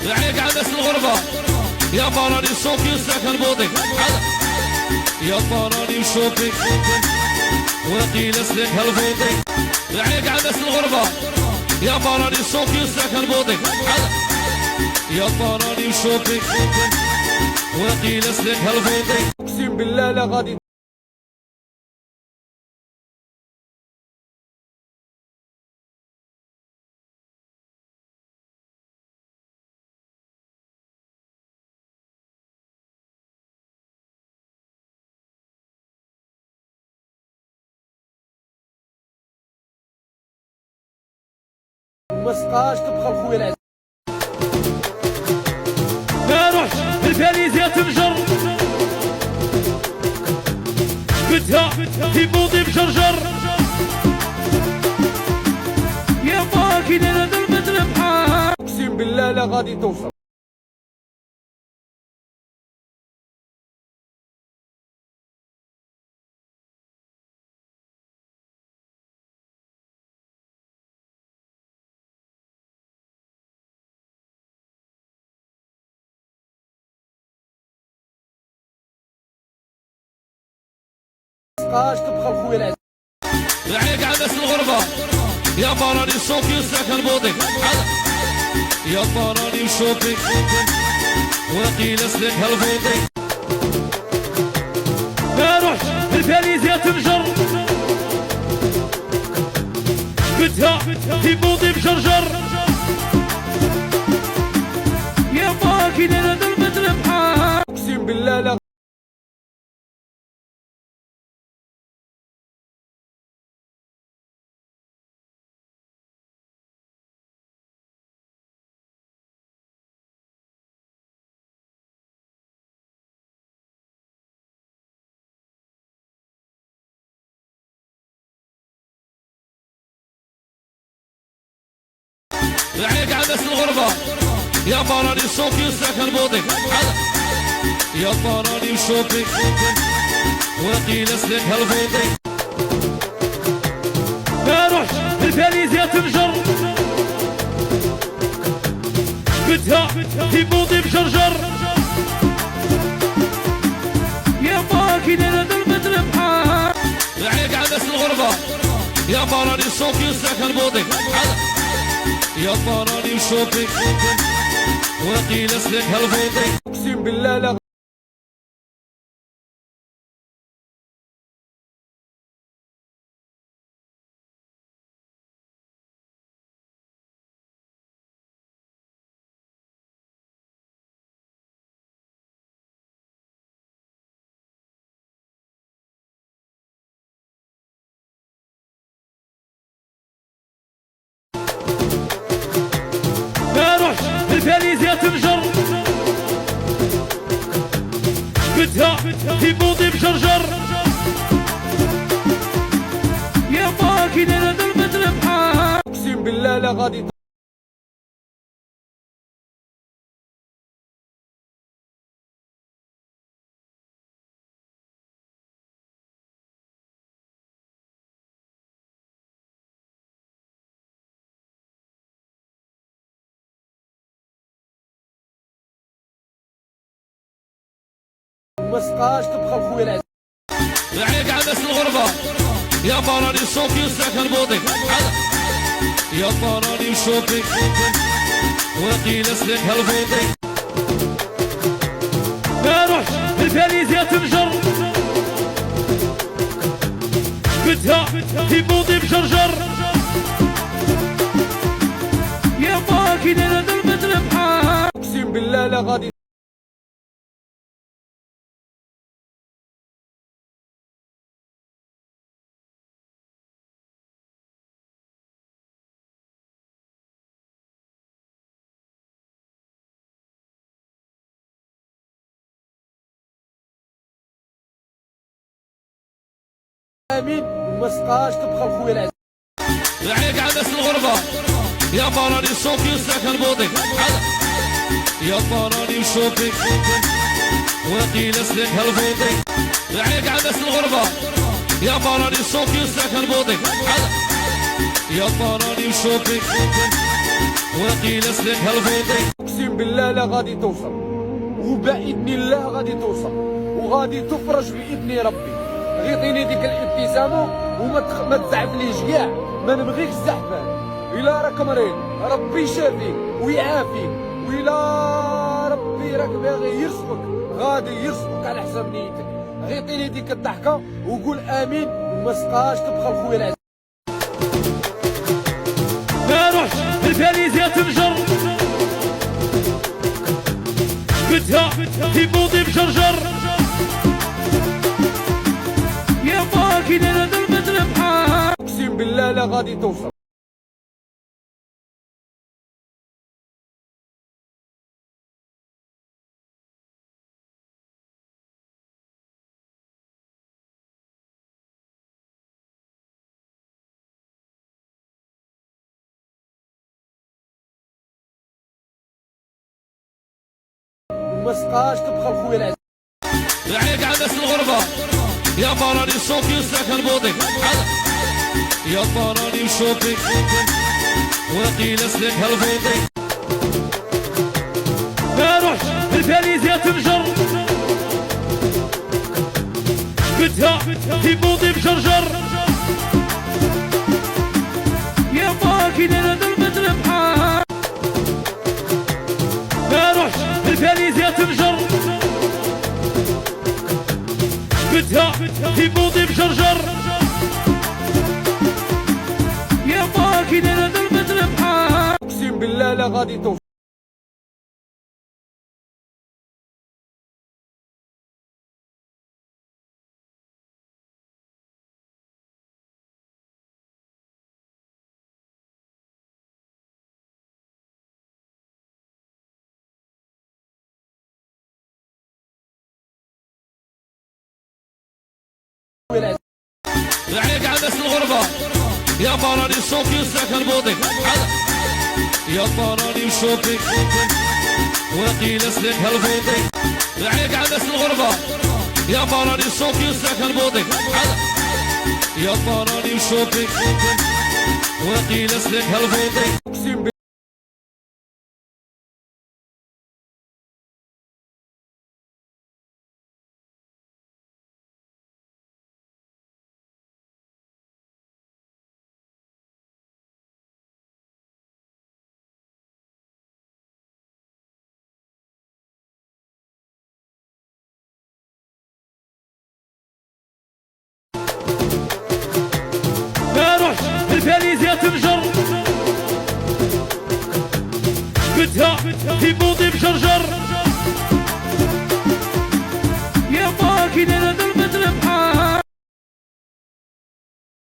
عليك على ناس الغربة يا فراني صوفي وساكن بوطي يا فراني وشوفي وقيل اسلك هالبوطي عليك على ناس الغربة يا فراني صوفي وساكن بوطي يا فراني وشوفي وقيل اسلك هالبوطي اقسم بالله لا غادي مسقاش تبقى خويا العزيز ما روحش الفاليزيا تنجر بتها في بوطي بجرجر يا باكي انا ضربت البحر اقسم بالله لا غادي توصل مسقاش تبقى خويا العزيز عليك على ناس الغربة يا فراني صوفي وساكن بوطي يا فراني وشوفي وقيل اسلك هالبوطي ما روحش الفاليزيا تنجر بتها في بوطي بجرجر يا باكي انا ضربت البحر اقسم بالله لا عليك على ناس الغربة يا فراني صوفي وساكن بوطي يا فراني وشوفي وقيل اسلك هالبوطي ما روحش الفاليزيا تنجر بتها في بوطي بجرجر يا باكي انا ضربت البحر عليك على ناس الغربة يا فراني صوفي وساكن بوطي يا فراني وشوفي وقيل اسلك هالبوطي اقسم بالله لا الفاليزيا تنجر بتها في بوطي بجرجر يا باكي انا ضربت البحر اقسم بالله لا غادي مسقاش تبقى خويا العزيز عليك على ناس الغربة يا فراني صوفي وساكن بوطي يا فراني وشوفي وقيل اسلك هالبوطي ما روحش الفاليزيا تنجر بتها في بوطي بجرجر يا باكي انا ضربت البحر اقسم بالله لا غادي امين مسقاش تبقى خويا العزيز عليك على ناس الغربة يا فراني صوفي وساكن بوطي يا فراني وشوفي وقيل اسلك هالبوطي عليك على ناس الغربة يا فراني صوفي وساكن بوطي يا فراني وشوفي وقيل اسلك هالبوطي اقسم بالله لا غادي توصل، وباذن الله غادي توصل، وغادي تفرج باذن ربي. غيطيني ديك الابتسامه وما تزعفليش كاع، ما نبغيكش زحفان. الا راك مريض ربي يشافيك ويعافيك، وإلا ربي راك باغي يرزقك غادي يرزقك على حساب نيتك. غيطيني ديك الضحكه وقول امين وما سقاش تبخل خويا العزيز. ما روحش الفاليزيا تنجر بتها في بوضي بجرجر يا باكي انا المدرب بحال. اقسم بالله لا غادي توصل. وما سقاش تبخل خويا العزيز. يعيق على ناس الغربة يا فراني صوفي وساكن بوضي يا فراني وشوفي وقيل اسلك هالبوضي. ما روحش الفاليزيا تنجر بتها في بوضي بجرجر يا باكي انا المدرب بحال. ما روحش الفاليزيا تنجر بتها في بوضي بجرجر يا باكي انا المدرب بحال. اقسم بالله لا غادي توصل. يعيق على ناس الغربة يا فراني صوفي وساكن بوضي يا فراني وشوفي وقيل اسلك هالبوضي. يعيق على ناس الغربة يا فراني صوفي وساكن بوضي يا فراني وشوفي وقيل اسلك هالبوضي. اقسم بالله ما روحش الفاليزيا تنجر بتها في بوضي بجرجر